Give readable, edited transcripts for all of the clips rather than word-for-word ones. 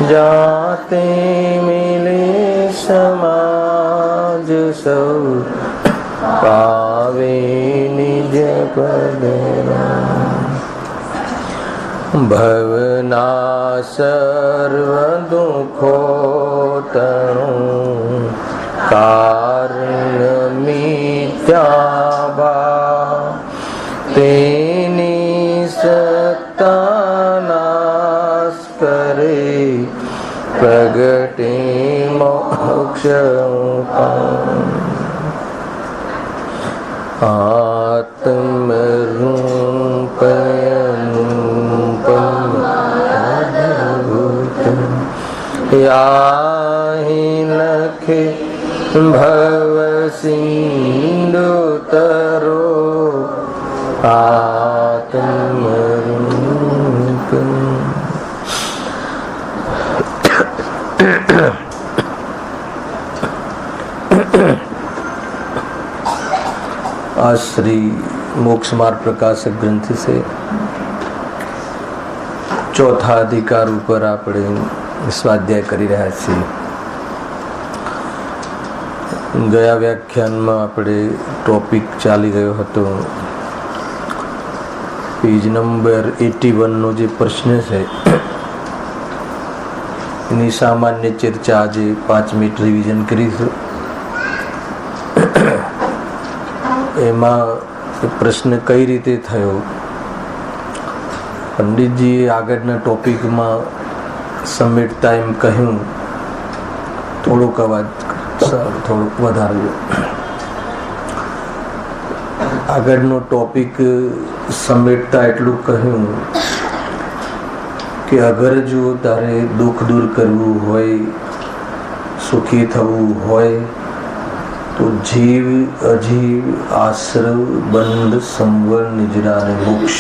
જાતે મિલે સમાજ સૌ પાવે નિજ પદના ભવના સર્વ દુઃખો તણું કારણ મિથ્યા ભાવ તેની સત્તા નાશ કરે પ્રગટે મોક્ષ યાહી લખે ભવ સિંધુ તરો આત્મરૂપ. आज श्री मोक्ष मार्ग प्रकाशक ग्रंथ से चौथा अधिकार ऊपर આપણે સ્વાધ્યાય કરી રહ્યા છીએ. ગયા વ્યાખ્યાનમાં આપણે ટોપિક ચાલી રહ્યો હતો પેજ નંબર 81 નો જે પ્રશ્ન છે એની સામાન્ય ચર્ચા આજે 5 મિનિટ રિવિઝન કરીશું. એમાં પ્રશ્ન કઈ રીતે થયો, પંડિતજીએ આગળના ટોપિકમાં સમેટતા એમ કહ્યું, થોડોક અવાજ થોડુંક વધારજો. આગળનો ટોપિક સમેટતા એટલું કહ્યું કે અગર જો તારે દુઃખ દૂર કરવું હોય, સુખી થવું હોય તો જીવ અજીવ આશ્રવ બંધ સંવર નિજરા અને મોક્ષ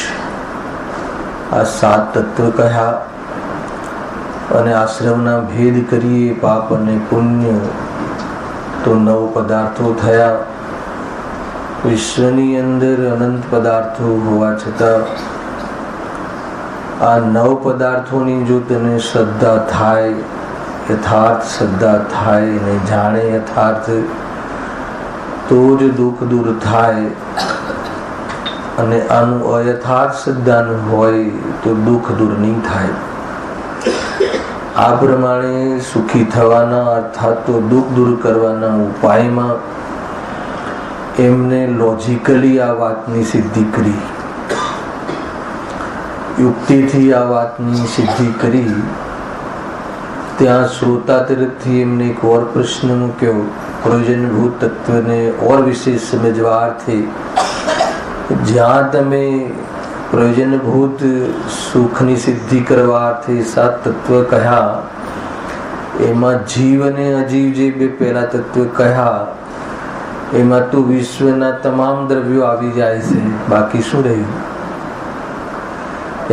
આ 7 તત્વ કહ્યા. અને આશ્રમના ભેદ કરીએ પાપ અને પુણ્ય તો 9 પદાર્થો થયા. વિશ્વની અંદર અનંત પદાર્થો હોવા છતાં આ 9 પદાર્થોની જો તને શ્રદ્ધા થાય, યથાર્થ શ્રદ્ધા થાય અને જાણે યથાર્થ, તો જ દુઃખ દૂર થાય. અને આનું અયથાર્થ શ્રદ્ધાનું હોય તો દુઃખ દૂર નહીં થાય. આ પ્રમાણે સુખી થવાના અર્થાત તો દુઃખ દૂર કરવાના ઉપાયમાં એમને લોજિકલી આ વાતની સિદ્ધિ કરી, યુક્તિથી આ વાતની સિદ્ધિ કરી. ત્યાં શ્રોતા તરફથી એમને એક ઓર પ્રશ્ન મૂક્યો, પ્રયોજનભૂત તત્વને ઓર વિશેષ સમજવાર્થે. જ્યાં તમે પ્રયોજનભૂત સુખની સિદ્ધિ કરવાર્થે 7 તત્વ કહ્યા, એમાં જીવ અને અજીવ જે 2 પહેલા તત્વ કહ્યા, એમાં તો વિશ્વના તમામ દ્રવ્યો આવી જાય છે, બાકી શું રહ્યું?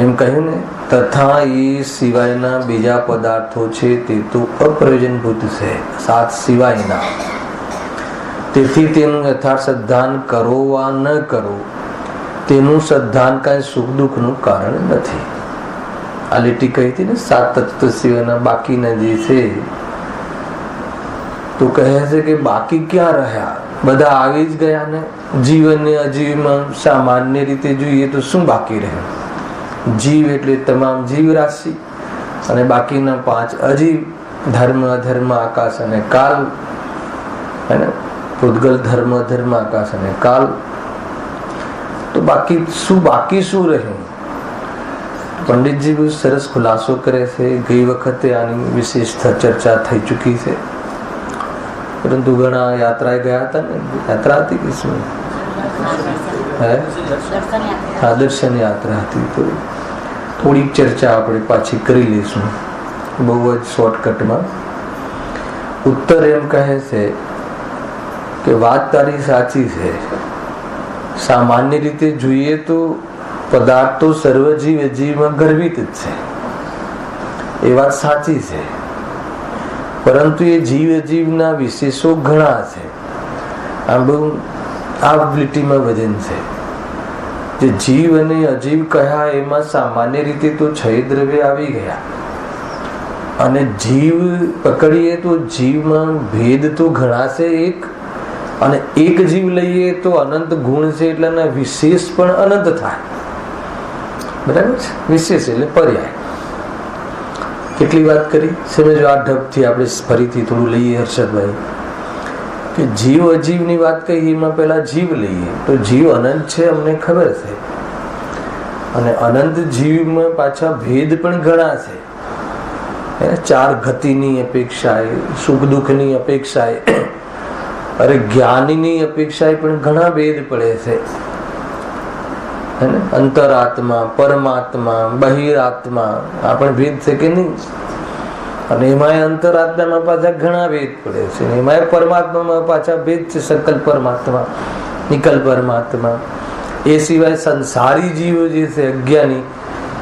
એમ કહ્યું ને. તથા એ સિવાયના બીજા પદાર્થો છે તે તો અપ્રયોજનભૂત છે, 7 સિવાયના. તેથી તેનું યથાર્થ શ્રદ્ધાન કરો વા ન કરો, તેનું શ્રદ્ધાન કાંઈ સુખ દુઃખનું કારણ નથી. આ લીટી કહી હતી ને, 7 તત્વ સિવાયના બાકીના જે છે, તો કહે છે કે બાકી ક્યાં રહ્યા? બધા આવી જ ગયા ને. જીવ અને અજીવમાં સામાન્ય રીતે જોઈએ તો શું બાકી રહે? જીવ એટલે તમામ જીવ રાશિ, અને બાકીના 5 અજીવ, ધર્મ અધર્મ આકાશ અને કાલ, હે ને, પૂતગલ ધર્મ અધર્મ આકાશ અને કાલ. તો બાકી શું રહ્યું? પંડિતજી બહુ સરસ ખુલાસો કરે છે. ગઈ વખતે આની વિશેષ ચર્ચા થઈ ચૂકી છે, પરંતુ ઘણા યાત્રાએ ગયા હતા ને. યાત્રા હતી કે શું? દર્શન યાત્રા હતી. તો થોડીક ચર્ચા આપણે પાછી કરી લઈશું બહુ જ શોર્ટકટમાં. ઉત્તર એમ કહે છે કે વાત તારી સાચી છે. સામાન્ય રીતે જોઈએ તો પદાર્થ તો સર્વ જીવ અજીવમાં ગર્ભિત જ છે, એ વાત સાચી છે. પરંતુ એ જીવ અજીવના વિશેષો ઘણા છે. આ બહુ આ લીટીમાં વજન છે. જે જીવ અને અજીવ કહ્યા એમાં સામાન્ય રીતે તો 6 દ્રવ્ય આવી ગયા. અને જીવ પકડીએ તો જીવમાં ભેદ તો ઘણા છે એક, અને એક જીવ લઈએ તો અનંત ગુણ છે એટલે વિશેષ પણ અનંત થાય. બરાબર છે? વિશેષ એટલે પર્યાય. કેટલી વાત કરી સમજો. આ ઢબથી આપણે ફરીથી થોડું લઈએ હર્ષદભાઈ, કે જીવ અજીવની વાત કહી, એમાં પેલા જીવ લઈએ તો જીવ અનંત છે અમને ખબર છે, અને અનંત જીવમાં પાછા ભેદ પણ ઘણા છે. ચાર ગતિની અપેક્ષાએ, સુખ દુઃખની અપેક્ષાએ, અરે જ્ઞાનની અપેક્ષાએ પણ ઘણા ભેદ પડે છે. અંતરાત્મા, પરમાત્મા, બહિરાત્મા, આ પણ ભેદ છે કે નહીં? અને એમાં અંતરાત્મામાં પાછા ઘણા ભેદ પડે છે. એમાં પરમાત્મામાં પાછા ભેદ છે. સકલ પરમાત્મા, નિકલ પરમાત્મા. એ સિવાય સંસારી જીવો જે છે અજ્ઞાની,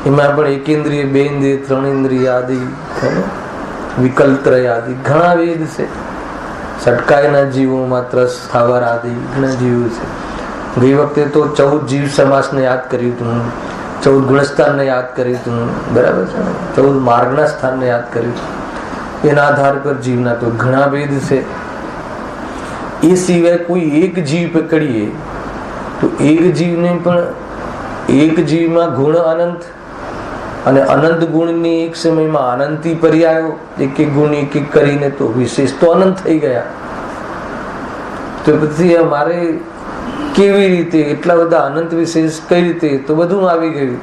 એમાં પણ એકેન્દ્રિય, બે ઇન્દ્રિય, ત્રણ ઇન્દ્રિય આદિ, વિકલ્ત્રય આદિ ઘણા ભેદ છે. સટકાયના જીવોમાં ત્રસ, સ્થાવર આદિ ઘણા જીવો છે. ગઈ વખતે તો 14 જીવ સમાસને યાદ કર્યું હતું, 14 ગુણસ્થાનને યાદ કર્યું હતું. બરાબર છે? 14 માર્ગના સ્થાનને યાદ કર્યું. એના આધાર પર જીવના તો ઘણા ભેદ છે. એ સિવાય કોઈ એક જીવ પકડીએ તો એક જીવને પણ, એક જીવમાં ગુણ અનંત, અને અનંત ગુણની એક સમયમાં અનંતી પર્યાયો, એક એક ગુણ એક એક કરીને તો વિશેષ તો અનંત થઈ ગયા. તો પછી અમારે કેવી રીતે એટલા બધા અનંત વિશેષ કઈ રીતે? તો બધું આવી ગયું.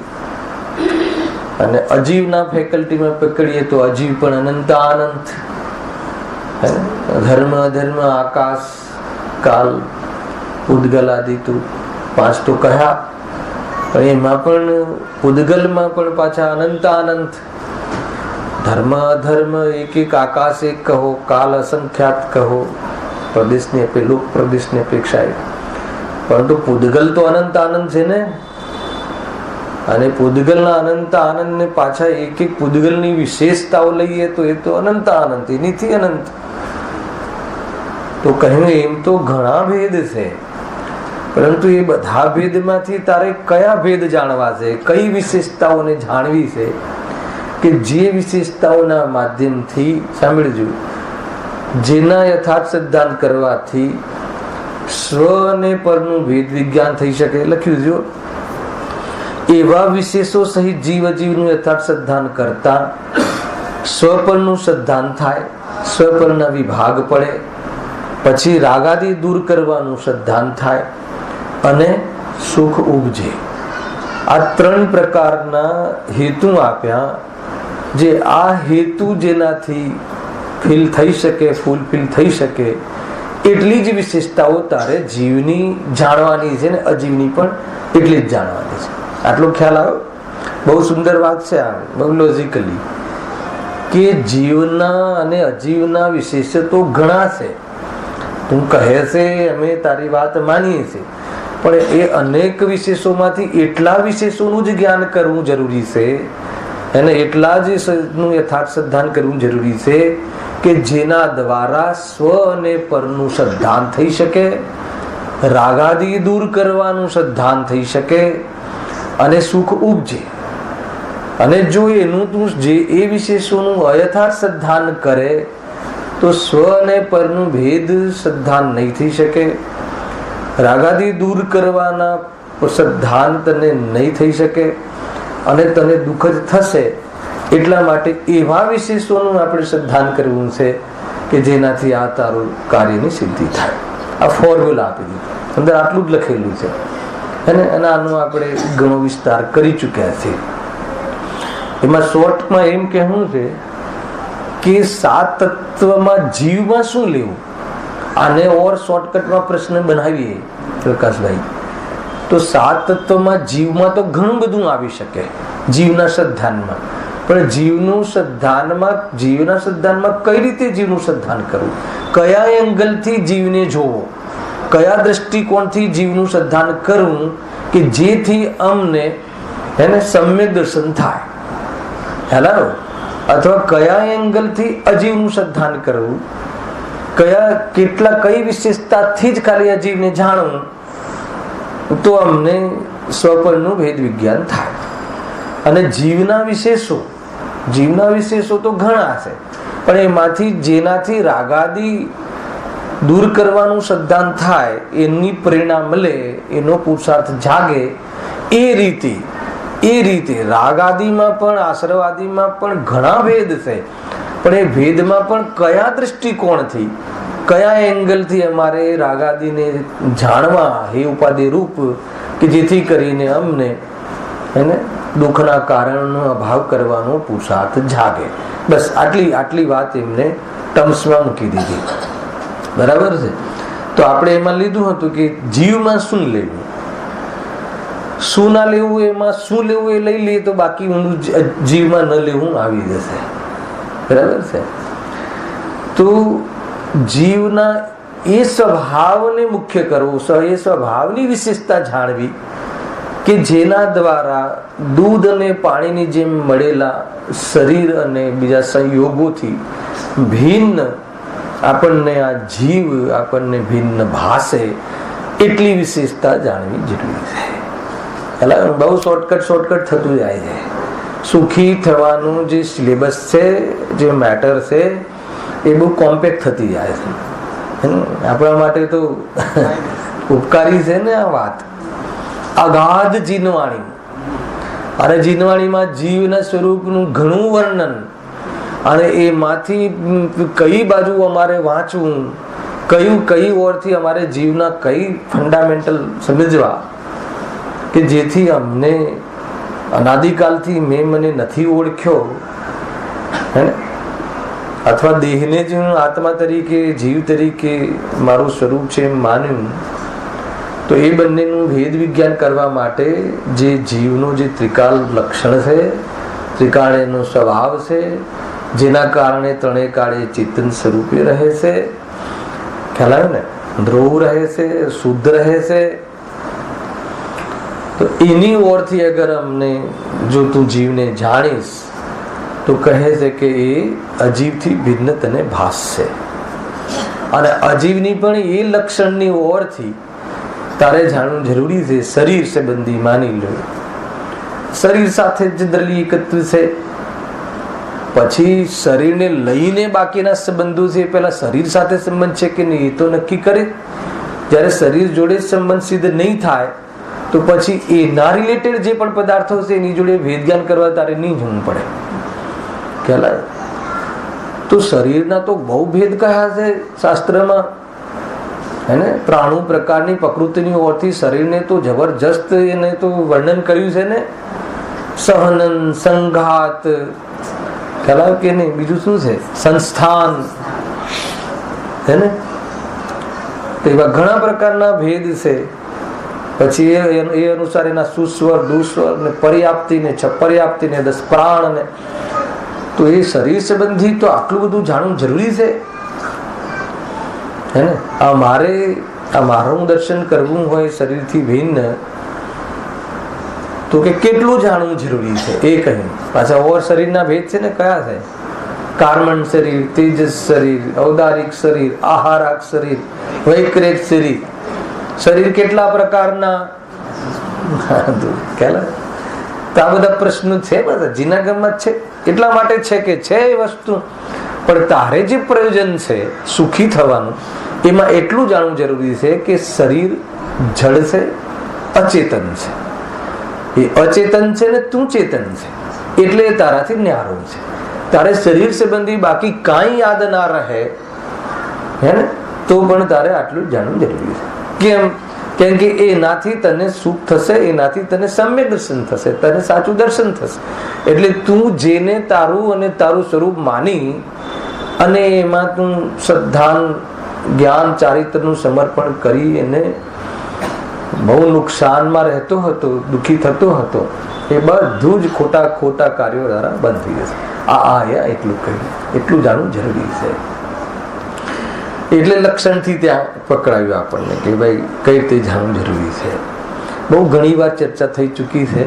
અને અજીવના ફેકલ્ટીમાં પકડીએ તો અજીવ પણ અનંત અનંત, ધર્મ અધર્મ, આકાશ, કાલ, ઉદ્ગલ આદિ તો 5 તો કહ્યા, પણ એમાં પણ ઉદ્ગલમાં પણ પાછા અનંત અનંત. ધર્મ અધર્મ એક એક, આકાશ એક કહો, કાલ અસંખ્યાત કહો, પ્રદેશની લોક પ્રદેશની અપેક્ષાએ, પરંતુ પૂદગલ તો અનંત આનંદ છે ને. અને પૂદગલના અનંત આનંદ ને પાછા એક એક પૂદગલની વિશેષતાઓ લઈએ તો એ તો અનંત આનંદ, એનીથી અનંત. તો કહ્યું એમ તો ઘણા ભેદ છે, પરંતુ એ બધા ભેદમાંથી તારે કયા ભેદ જાણવા છે, કઈ વિશેષતાઓને જાણવી છે, કે જે વિશેષતાઓના માધ્યમથી, સાંભળજો, જેના યથાર્થ સિદ્ધાંત કરવાથી સ્વ અને પરનું ભેદ વિજ્ઞાન થઈ શકે. લખ્યું જો, એવા વિશેષો સહિત જીવ અજીવનું યથાર્થ સિદ્ધાંત કરતા સ્વપરનું સિદ્ધાંત થાય, સ્વપરના વિભાગ પડે, પછી રાગાદી દૂર કરવાનું સિદ્ધાંત થાય અને સુખ ઉપજે. આ 3 પ્રકારના હેતુ આપ્યા. જે આ હેતુ જેનાથી ફીલ થઈ શકે, ફૂલફિલ થઈ શકે, એટલી જ વિશેષતાઓ તારે જીવની જાણવાની છે ને અજીવની પણ એટલી જ જાણવાની છે. આટલો ખ્યાલ આવ્યો? બહુ સુંદર વાત છે આ, બહુ લોજિકલી, કે જીવના અને અજીવના વિશેષ તો ઘણા છે. તું કહે છે, અમે તારી વાત માનીએ છીએ, પણ એ અનેક વિશેષોમાંથી એટલા વિશેષોનું જ જ્ઞાન કરવું જરૂરી છે, અને એટલા જ નું યથાર્થ સિદ્ધાંત કરવું જરૂરી છે કે જેના દ્વારા સ્વ અને પરનું સિદ્ધાંત થઈ શકે, રાગાદી દૂર કરવાનું સિદ્ધાંત થઈ શકે અને સુખ ઉપજે. અને જો એનું તું જે એ વિશેષોનું અયથાર્થ સિદ્ધાંત કરે તો સ્વ અને પરનું ભેદ સિદ્ધાંત નહીં થઈ શકે, રાગાદી દૂર કરવાના સિદ્ધાંત તને નહીં થઈ શકે, અને તને દુઃખ જ થશે. એટલા માટે એવા વિશેષોનું આપણે સિદ્ધાંત કરવું છે કે જેનાથી આ તારું કાર્યની સિદ્ધિ થાય. આ ફોર્મ્યુલા આપી દીધું, અંદર આટલું જ લખેલું છે, અને આનો આપણે ઘણો વિસ્તાર કરી ચૂક્યા છીએ. એમાં શોર્ટમાં એમ કહેવું છે કે 7 તત્વમાં જીવમાં શું લેવું. આને ઓર શોર્ટકટમાં પ્રશ્ન બનાવીએ પ્રકાશભાઈ, તો 7 તત્વમાં જીવમાં તો ઘણું બધું આવી શકે જીવના સિદ્ધાંતમાં, પણ જીવના સિદ્ધાંતમાં કઈ રીતે જીવનું સિદ્ધાંત કરવું, કયા એંગલથી જીવને જોવો, કયા દ્રષ્ટિકોણથી જીવનું સિદ્ધાંત કરવું કે જેથી અમને એને સમ્યક દર્શન થાય. હેલો, અથવા કયા એંગલથી અજીવનું સિદ્ધાંત કરવું, કઈ વિશેષતાથી જ ખાલી અજીવને જાણવું, તો અમને સ્વપરનું ભેદ વિજ્ઞાન થાય. અને જીવના વિશેષો જીવના વિશેષો તો ઘણા છે, પણ એમાંથી જેનાથી રાગાદી દૂર કરવાનું સિદ્ધાંત થાય, એની પ્રેરણા મળે, એનો પુરુષાર્થ જાગે, એ રીતે રાગાદીમાં પણ આશ્રવાદીમાં પણ ઘણા ભેદ છે. પણ એ ભેદમાં પણ કયા દ્રષ્ટિકોણથી, કયા એંગલથી અમારે રાગાદીને જાણવા, હે ઉપાધિ રૂપ, કે જેથી કરીને અમને એને દુઃખના કારણનો અભાવ કરવાનો પુરુષાર્થ જાગે. બસ આટલી વાત એમને ટર્મ્સમાં મૂકી દીધી. બરાબર છે. તો આપણે એમાં લીધું હતું કે જીવમાં શું લેવું, શું ના લેવું, એમાં શું લેવું એ લઈ લઈએ તો બાકી ઊંધું જીવમાં ન લેવું આવી જશે. બરાબર છે. તો જીવના એ સ્વભાવને મુખ્ય કરવો, એ સ્વભાવની વિશેષતા જાણવી કે જેના દ્વારા દૂધ અને પાણીની જેમ મળેલા શરીર અને બીજા સંયોગોથી ભિન્ન આપણને આ જીવ આપણને ભિન્ન ભાસે, એટલી વિશેષતા જાણવી જરૂરી છે. એટલે બહુ શોર્ટકટ થતું જાય છે. સુખી થવાનું જે સિલેબસ છે, જે મેટર છે, એ બહુ કોમ્પેક્ટ થતી જાય છે. આપણા માટે તો ઉપકારી છે ને આ વાત. અગાધ જીનવાણી, અને જીનવાણીમાં જીવના સ્વરૂપનું ઘણું વર્ણન, અને એમાંથી કઈ બાજુ અમારે વાંચવું, કઈ ઓરથી અમારે જીવના કઈ ફંડામેન્ટલ સમજવા, કે જેથી અમને અનાદિકાલથી મને નથી ઓળખ્યો, હે ને, અથવા દેહને જ હું આત્મા તરીકે, જીવ તરીકે મારું સ્વરૂપ છે એમ માન્યું, તો એ બંનેનું ભેદ વિજ્ઞાન કરવા માટે જે જીવનો જે ત્રિકાળ લક્ષણ છે, ત્રિકાળ એનો સ્વભાવ છે, જેના કારણે ત્રણેય કાળે ચેતન સ્વરૂપે રહે છે, ખ્યાલ આવે ને, ધ્રુવ રહે છે, શુદ્ધ રહે છે. તો એની ઓરથી અગર અમને જો તું જીવને જાણીશ તો કહે છે કે એ અજીવથી ભિન્ન તને ભાસશે. અને અજીવની પણ એ લક્ષણની ઓરથી તારે જાણવું જરૂરી છે. શરીર સંબંધી માની લો, શરીર સાથે જનરલી એકત્વ છે, પછી શરીરને લઈને બાકીના સંબંધો છે, પેલા શરીર સાથે સંબંધ છે કે નહીં એ તો નક્કી કરે. જ્યારે શરીર જોડે સંબંધ સિદ્ધ નહીં થાય તો પછી એના રિલેટેડ જે પણ પદાર્થો છે એની જોડે ભેદજ્ઞાન કરવા તારે નહીં જવું પડે. ખ્યાલ આવે? તો શરીરના તો બહુ ભેદ કયા છે શાસ્ત્રમાં, હે ને. પ્રાણુ પ્રકારની પ્રકૃતિની ઓરથી શરીરને તો જબરજસ્ત એને તો વર્ણન કર્યું છે ને. સહનન, સંઘાત, ખ્યાલ આવે કે નહીં? બીજું શું છે? સંસ્થાન, હે ને. તો એવા ઘણા પ્રકારના ભેદ છે. પછી એ અનુસાર એના સુસ્વર, દુસ્વર ને પર્યાપ્તિ ને છપર્યાપ્તિ ને 10 પ્રાણ ને. તો એ શરીર સંબંધી તો આટલું બધું જાણવું જરૂરી છે, હે ને. આ મારું દર્શન કરવું હોય શરીરથી ભિન્ન, તો કે કેટલું જાણવું જરૂરી છે એ કહ્યું. પાછા ઓર શરીરના ભેદ છે ને, કયા છે? કાર્મણ શરીર, તેજસ શરીર, ઔદારિક શરીર, આહારક શરીર, વૈક્રેક શરીર. શરીર કેટલા પ્રકારના? ખ્યાલ? તો આ બધા પ્રશ્નો છે, બધા જીનાગમમાં છે. એટલા માટે છે કે છે એ વસ્તુ, પણ તારે જે પ્રયોજન છે સુખી થવાનું, એમાં એટલું જાણવું જરૂરી છે કે શરીર જડ છે, અચેતન છે. એ અચેતન છે ને તું ચેતન છે, એટલે તારાથી ન્યારો છે. તારે શરીર સંબંધી બાકી કાંઈ યાદ ના રહે, હે ને, તો પણ તારે આટલું જાણવું જરૂરી છે. કેમ કે એનાથી તને સુખ થશે, એનાથી તને સમ્યક દર્શન થશે, તને સાચું દર્શન થશે. એટલે તું જેને તારું અને તારું સ્વરૂપ માની અને એમાં તું શ્રદ્ધાન, જ્ઞાન, ચારિત્રનું સમર્પણ કરી એને બહુ નુકસાનમાં રહેતો હતો, દુઃખી થતો હતો, એ બધું જ ખોટા કાર્યો દ્વારા બંધ થઈ જશે. એટલું કહ્યું, એટલું જાણવું જરૂરી છે. એટલે લક્ષણથી ત્યાં પકડાવ્યું આપણને કે ભાઈ કઈ રીતે જાણવું જરૂરી છે. બહુ ઘણી વાર ચર્ચા થઈ ચૂકી છે,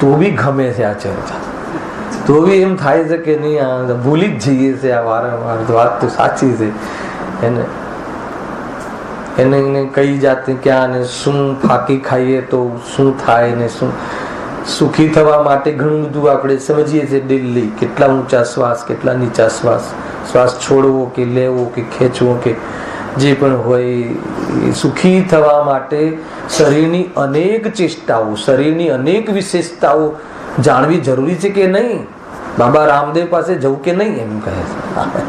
તો બી ગમે છે આ ચર્ચા. તો બી એમ થાય છે કે નહીં, આ ભૂલી જ જઈએ છે આ વારંવાર. વાત તો સાચી છે. એને કઈ જાતે ક્યાં ને શું ફાકી ખાઈએ તો શું થાય ને શું, સુખી થવા માટે ઘણું બધું આપણે સમજીએ છીએ ડેલી, કેટલા ઊંચા શ્વાસ, કેટલા નીચા શ્વાસ, શ્વાસ છોડવો કે લેવો કે ખેંચવો કે જે પણ હોય. સુખી થવા માટે શરીરની અનેક ચેષ્ટાઓ, શરીરની અનેક વિશેષતાઓ જાણવી જરૂરી છે કે નહીં? બાબા રામદેવ પાસે જવું કે નહીં એમ કહે છે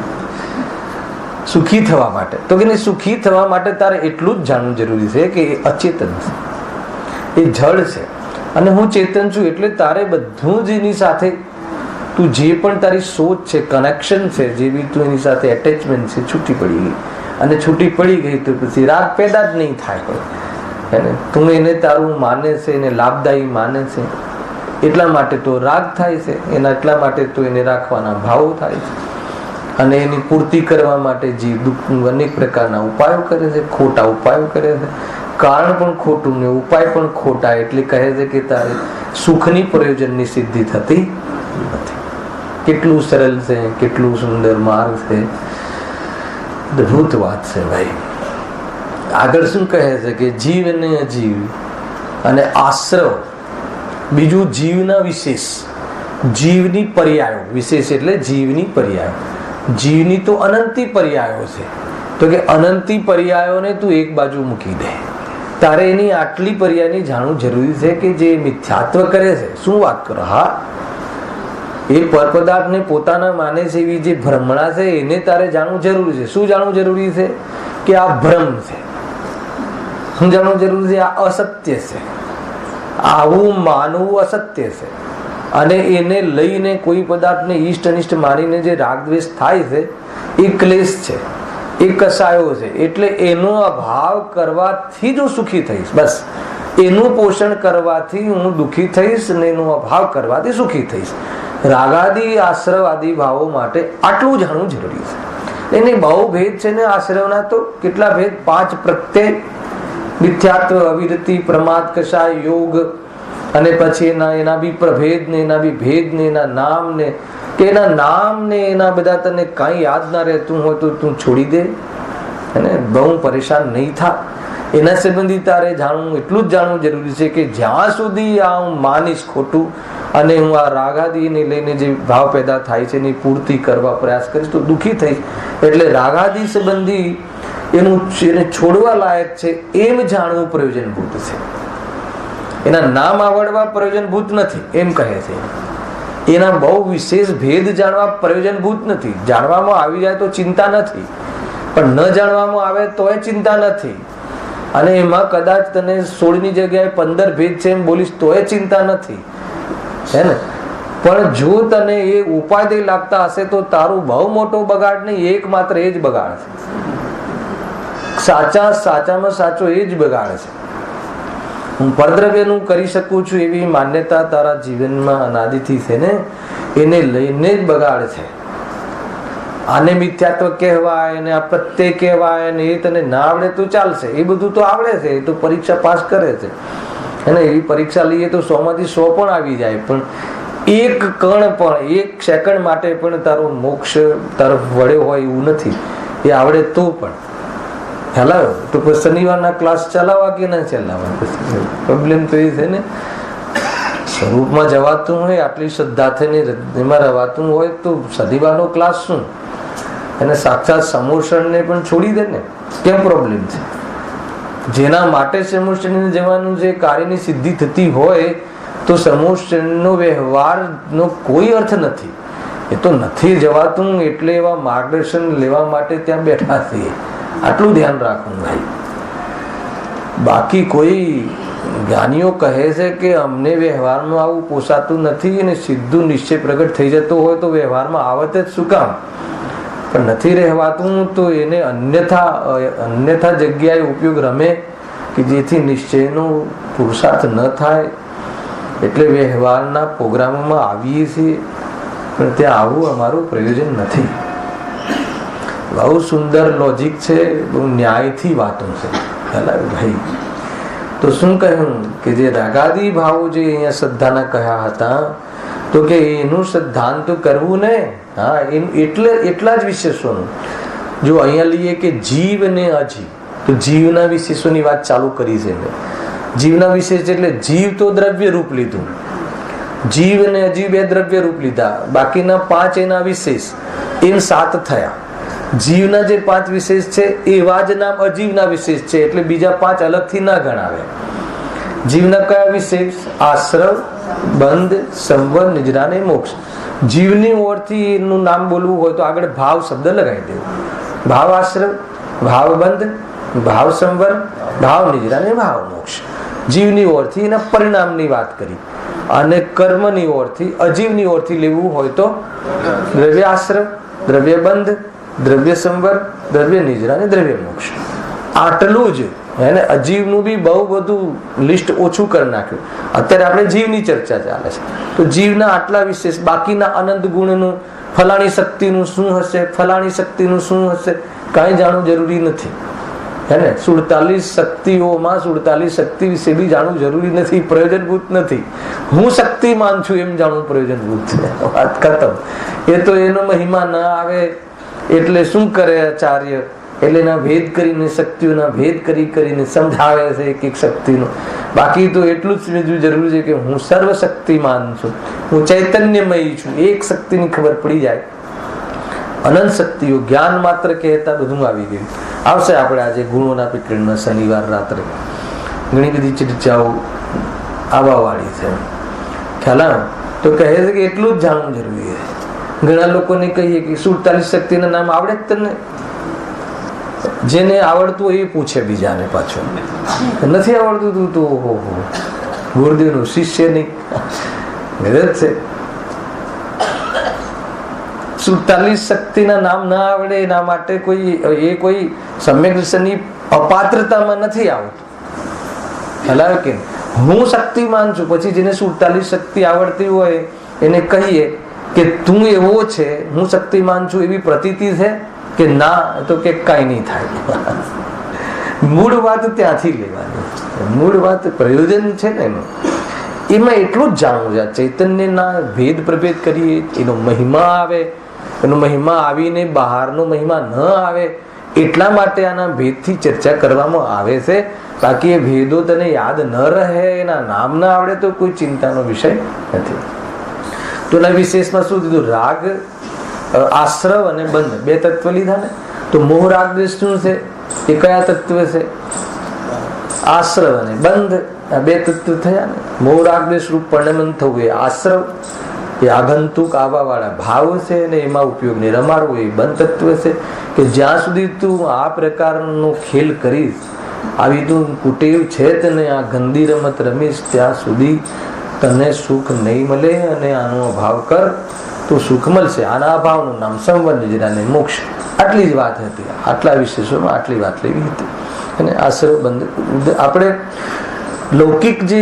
સુખી થવા માટે. તો કે સુખી થવા માટે તારે એટલું જ જાણવું જરૂરી છે કે એ અચેતન છે, એ જડ છે અને હું ચેતન છું. એટલે તારે બધું જ એની સાથે તું જે પણ તારી સોચ છે, કનેક્શન છે, જે બી તું એની સાથે એટેચમેન્ટ છે, છૂટી પડી ગઈ. અને છૂટી પડી ગઈ તો પછી રાગ પેદા જ નહીં થાય. તું એને તારું માને છે, એને લાભદાયી માને છે, એટલા માટે તો રાગ થાય છે. એના એટલા માટે તો એને રાખવાના ભાવો થાય છે. અને એની પૂર્તિ કરવા માટે જીવ અનેક પ્રકારના ઉપાયો કરે છે, ખોટા ઉપાયો કરે છે. કારણ પણ ખોટું ને ઉપાય પણ ખોટા. એટલે કહે છે કે તારે સુખની પ્રયોજનની સિદ્ધિ થતી નથી. કેટલું સરળ છે, કેટલું સુંદર માર્ગ છે, અદભુત વાત છે ભાઈ. આગળ શું કહે છે કે જીવ અને અજીવ અને આશ્રવ, બીજું જીવના વિશેષ, જીવની પર્યાયો. વિશેષ એટલે જીવની પર્યાયો. જીવની તો અનંતી પર્યાયો છે. તો કે અનંતી પર્યાયોને તું એક બાજુ મૂકી દે. તારે એની આટલી પર્યાયની જાણવું જરૂરી છે કે જે મિથ્યાત્વ કરે છે. શું વાત કરો? હા, એ પરપદાર્થને પોતાના માને છે એવી જે ભ્રમણા છે એને તારે જાણવું જરૂરી છે. શું જાણવું જરૂરી છે? કે આ ભ્રમ છે. શું જાણવું જરૂરી છે? આ અસત્ય છે. આવું માનવું અસત્ય છે. અને એને લઈને કોઈ પદાર્થને ઈષ્ટ અનિષ્ટ માનીને જે રાગદ્વેષ થાય છે એ ક્લેશ છે, એ કસાયો છે. એટલે એનો અભાવ કરવાથી જ હું સુખી થઈશ. બસ એનું પોષણ કરવાથી હું દુઃખી થઈશ અને એનો અભાવ કરવાથી સુખી થઈશ. રાગાદી આશ્રવાદી ભાવો માટે આટલું જાણવું જરૂરી છે. એને બહુ ભેદ છે ને આશ્રવના. તો કેટલા ભેદ? 5 પ્રત્યય, મિથ્યાત્વ, અવિરતિ, પ્રમાદ, કષાય, યોગ, અને પછી એના બી પ્રભેદ ને એના બી ભેદ ને એના નામ ને કે એના નામ ને એના બધા તને કાંઈ યાદ ના રહેતું હોય તો તું છોડી દે. અને બહુ પરેશાન નહીં થા. એના સંબંધી તારે જાણવું, એટલું જ જાણવું જરૂરી છે કે જ્યાં સુધી આ હું માનીશ ખોટું અને હું આ રાગાદીને લઈને જે ભાવ પેદા થાય છે એની પૂર્તિ કરવા પ્રયાસ કરીશ તો દુઃખી થઈશ. એટલે રાગાદી સંબંધી એને છોડવા લાયક છે એમ જાણવું પ્રયોજનભૂત છે. એના નામ આવડવા પ્રયોજનભૂત નથી એમ કહે છે. એના બહુ વિશેષ ભેદ જાણવા પ્રયોજનભૂત નથી. જાણવામાં આવી જાય તો ચિંતા નથી, પણ ન જાણવામાં આવે તોય ચિંતા નથી. અને એમાં કદાચ તને 16 ની જગ્યાએ 15 ભેદ છે એમ બોલીશ તોય ચિંતા નથી, હે ને? પણ જો તને એ ઉપાધિ લાગતા હશે તો તારું બહુ મોટો બગાડ નહીં, એકમાત્ર એ જ બગાડ છે. સાચામાં સાચો એ જ બગાડ છે. હું પરદ્રવ્યનું કરી શકું છું એવી માન્યતા તારા જીવનમાં અનાદિથી છે ને, એને લઈને જ બગાડ છે. આને મિથ્યાત્વ કહેવાય ને આ પ્રત્યય કહેવાય ને એ તને ના આવડે તો ચાલશે. એ બધું તો આવડે છે, એ તો પરીક્ષા પાસ કરે છે. અને એવી પરીક્ષા લઈએ તો 100 માંથી 100 પણ આવી જાય. પણ એક કણ પણ, એક સેકન્ડ માટે પણ તારો મોક્ષ તરફ વળ્યો હોય એવું નથી. એ આવડે તો પણ હલાવ્યો તો પછી શનિવારના ક્લાસ ચલાવવા કે ના ચલાવવા? પ્રોબ્લેમ તો એ છે ને. સ્વરૂપમાં જવાતું હોય, આટલી શ્રદ્ધા થઈને એમાં રવાતું હોય તો શનિવારનો ક્લાસ શું? એને સાક્ષાત સમોષણને પણ છોડી દે ને, કેમ પ્રોબ્લેમ છે? જેના માટે સમોષણ જવાનું છે, કાર્યની સિદ્ધિ થતી હોય તો સમોષણનો વ્યવહારનો કોઈ અર્થ નથી. એ તો નથી જવાતું એટલે એવા માર્ગદર્શન લેવા માટે ત્યાં બેઠા છીએ. આટલું ધ્યાન રાખવું ભાઈ. બાકી કોઈ જ્ઞાનીઓ કહે છે કે અમને વ્યવહારમાં આવું પોસાતું નથી અને સીધું નિશ્ચય પ્રગટ થઈ જતો હોય તો વ્યવહારમાં આવત જ શું કામ? પણ નથી રહેવાતું તો એને અન્યથા જગ્યાએ ઉપયોગ રમે કે જેથી નિશ્ચયનો પુરુષાર્થ ન થાય. એટલે વ્યવહારના પ્રોગ્રામોમાં આવીએ છીએ પણ ત્યાં આવું અમારું પ્રયોજન નથી. બહુ સુંદર લોજિક છે, બહુ ન્યાયથી વાતો છે ભાઈ. તો શું કહ્યું કે જે રાગાદી ભાવો જે અહીંયા શ્રદ્ધાના કહ્યા હતા તો કે એનું શ્રદ્ધાન તો કરવું ને. હા, એટલા જ વિશેષોનું. જો અહીંયા લઈએ કે જીવ ને અજીવ, તો જીવના વિશેષોની વાત ચાલુ કરી છે. જીવના વિશેષ એટલે જીવ તો દ્રવ્ય રૂપ લીધું, જીવ અને અજીવ બે દ્રવ્ય રૂપ લીધા, બાકીના 5 એના વિશેષ, એમ 7 થયા. જીવના જે 5 વિશેષ છે એવા જ નામ અજીવના વિશેષ છે, એટલે બીજા 5 અલગથી ના ગણાવે. જીવના કયા વિશેષ? આશ્રવ, બંધ, સંવર, નિજરા અને મોક્ષ. જીવની ઓરથી એનું નામ બોલવું હોય તો આગળ ભાવ શબ્દ લગાવી દેવો. ભાવ આશ્રવ, ભાવ બંધ, ભાવ સંવર, ભાવ નિજરા અને ભાવ મોક્ષ. જીવની ઓરથી એના પરિણામની વાત કરી, અને કર્મની ઓરથી અજીવની ઓરથી લેવું હોય તો દ્રવ્ય આશ્રવ, દ્રવ્ય બંધ, દ્રવ્ય સંવર, દ્રવ્ય નિજરા અને દ્રવ્ય મોક્ષ. આટલું જ એને અજીવનું બી બહુ બધું લિસ્ટ ઓછું કરી નાખ્યું. અત્યારે આપણે જીવની ચર્ચા ચાલે છે તો જીવના આટલા વિશેષ, બાકીના અનંત ગુણનું, ફલાણી શક્તિનું શું હશે, ફલાણી શક્તિનું શું હશે, કાંઈ જાણવું જરૂરી નથી. હે ને? 47 શક્તિઓમાં 47 શક્તિ વિશે બી જાણવું જરૂરી નથી, પ્રયોજનભૂત નથી. હું શક્તિમાન છું એમ જાણવું પ્રયોજનભૂત છે. વાત ખતમ. એ તો એનો મહિમા ના આવે એટલે શું કરે આચાર્ય? એટલે એના ભેદ કરીને, શક્તિઓના ભેદ કરીને સમજાવે છે એક એક શક્તિનો. બાકી તો એટલું જ સમજવું જરૂરી છે કે હું સર્વશક્તિમાન છું, હું ચૈતન્યમય છું. એક શક્તિની ખબર પડી જાય, અનંત શક્તિઓ જ્ઞાન માત્ર કહેતા બધું આવી ગયું. આવશે આપણે આજે ગુણોના પીકરણમાં શનિવાર રાત્રે ઘણી બધી ચર્ચાઓ આવવા વાળી છે. ખ્યાલ આવે તો કહે છે કે એટલું જ જાણવું જરૂરી છે. ઘણા લોકોને કહીએ કે 47 શક્તિના નામ આવડે જ તને? જેને આવડતું હોય એ પૂછે બીજાને, પાછું નથી આવડતું તું તો ઓહો ગુરુદેવનું શિષ્ય નહીં ગરજ છે. 47 શક્તિના નામ ના આવડે એના માટે કોઈ સમ્યક દર્શનની અપાત્રતામાં નથી આવતું. ખ્યાલ કે હું શક્તિમાન છું, પછી જેને 47 શક્તિ આવડતી હોય એને કહીએ કે તું એવો છે, હું શક્તિમાન છું એવી પ્રતીતિ છે કે ના? તો કે કઈ નહીં થાય. મૂળ વાત ત્યાંથી લેવાની, મૂળ વાત પ્રયોજન છે ને એનું. એમાં એટલું જ જાણવું છે. ચૈતન્યના ભેદ પ્રભેદ કરીએ, એનો મહિમા આવે, એનો મહિમા આવીને બહારનો મહિમા ન આવે એટલા માટે આના ભેદથી ચર્ચા કરવામાં આવે છે. બાકી એ ભેદો તને યાદ ન રહે, એના નામ ના આવડે તો કોઈ ચિંતાનો વિષય નથી. તો એના વિશેષમાં શું કીધું? રાગ, આશ્રવ અને બંધ, 2 તત્વ લીધા ને. તો મોહ રાગ દ્વેષ શું છે? એ કયા તત્વ છે? આશ્રવ અને બંધ, આ 2 તત્વ થયા ને. મોહ રાગ દ્વેષ રૂપ પરિણમન થવું એ આશ્રવ, એ આગંતુક આવવા વાળા ભાવ છે, અને એમાં ઉપયોગને રમાડવું એ બંધ તત્વ છે. કે જ્યાં સુધી તું આ પ્રકારનો ખેલ કરીશ, આવી તું કુટેવ છે તને આ ગંદી રમત રમીશ, ત્યાં સુધી તને સુખ નહીં મળે. અને આનો અભાવ કર તો સુખ મળશે. આના અભાવનું નામ સંવર, નિજરા અને મોક્ષ. આટલી જ વાત હતી. આટલા વિશેષોમાં આટલી વાત લેવી હતી. અને આશ્રવ બંધ આપણે લૌકિક જે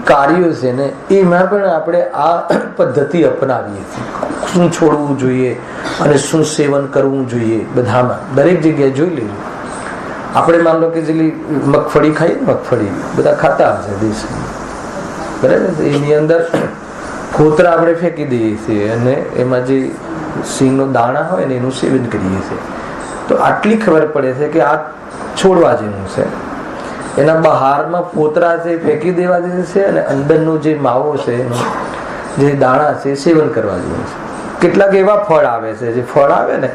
કાર્યો છે ને એમાં પણ આપણે આ પદ્ધતિ અપનાવીએ છીએ. શું છોડવું જોઈએ અને શું સેવન કરવું જોઈએ, બધામાં દરેક જગ્યાએ જોઈ લેવું. આપણે માન લો કે જેટલી મગફળી ખાઈએ, મગફળી બધા ખાતા હશે દેશમાં, બરાબર? એની અંદર ફોતરા આપણે ફેંકી દઈએ છીએ અને એમાં જે સિંગનો દાણા હોય ને એનું સેવન કરીએ છીએ. તો આટલી ખબર પડે છે કે આ છોડવા જેવું છે. એના બહારમાં ફોતરા છે ફેંકી દેવા જેવું છે, અને અંદરનો જે માવો છે, જે દાણા છે સેવન કરવા જેવું છે. કેટલાક એવા ફળ આવે છે, જે ફળ આવે ને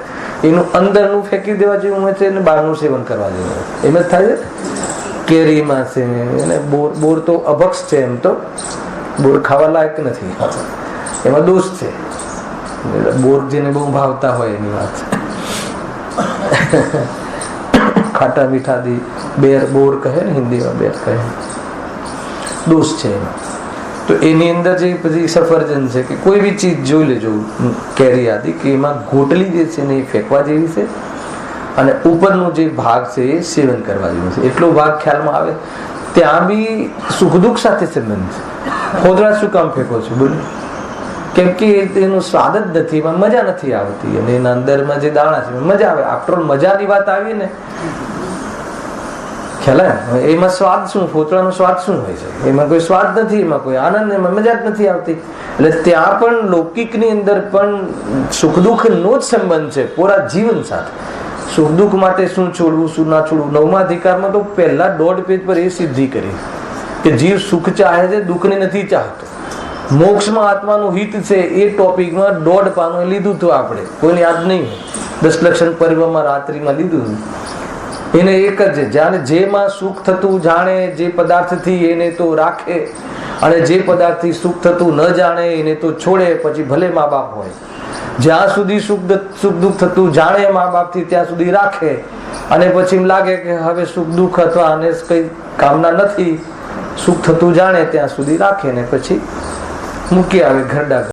એનું અંદરનું ફેંકી દેવા જેવું હોય છે અને બહારનું સેવન કરવા જેવું હોય છે. એમ જ થાય છે કેરીમાં છે. અને બોર તો અભક્ષ છે, એમ તો બોર ખાવા લાયક નથી, એમાં દોષ છે. બોર જેને બહુ ભાવતા હોય એની વાત છે. ખાટા મીઠા દી બેર, બોર કહે ને હિન્દીમાં, બેર કહે, દોષ છે એમાં. તો એની અંદર જે બધી સફરજન છે કે કોઈ બી ચીજ જોઈ લેજો, કેરી આદિ, કે એમાં ગોટલી જે છે ને એ ફેંકવા જેવી છે, અને ઉપરનો જે ભાગ છે એ સેવન કરવા જેવો છે. એટલો ભાગ ખ્યાલમાં આવે. ત્યાં બી સુખ દુઃખ સાથે સંબંધ છે. ફોદરા શું કામ ફેંકો છો? બોલો. કેમ કે એનો સ્વાદ જ નથી, એમાં મજા નથી આવતી. અને એના અંદરમાં જે દાણા છે મજા આવે. આફ્ટર ઓલ મજાની વાત આવી ને, ખ્યાલ એમાં સ્વાદ શું? ફોતળાનો સ્વાદ શું હોય છે? એમાં કોઈ સ્વાદ નથી, એમાં કોઈ આનંદ, એમાં મજા જ નથી આવતી. એટલે ત્યાં પણ લૌકિકની અંદર પણ સુખ દુઃખ નો જ સંબંધ છે પૂરા જીવન સાથે. સુખ દુઃખ માટે શું છોડવું, શું ના છોડવું. 9મા અધિકારમાં તો પહેલા 1.5 પેજ પર એ સિદ્ધિ કરી કે જીવ સુખ ચાહે છે, દુઃખને નથી ચાહતો. મોક્ષમાં આત્માનું હિત છે એ ટોપિકમાં 1.5 પાનું લીધું હતું આપણે, કોઈને યાદ નહીં, 10 લક્ષણ પર્વમાં રાત્રિમાં લીધું હતું. એને એક જ, જાણે જેમાં સુખ થતું જાણે જે પદાર્થથી એને તો રાખે, અને જે પદાર્થથી સુખ થતું ન જાણે એને તો છોડે, પછી ભલે મા બાપ હોય. જ્યાં સુધી સુખ દુઃખ થતું જાણે મા બાપથી ત્યાં સુધી રાખે, અને પછી એમ લાગે કે હવે સુખ દુઃખ અથવા આને કઈ કામના નથી, સુખ થતું જાણે ત્યાં સુધી રાખે ને પછી મૂકી આવે ઘરડા.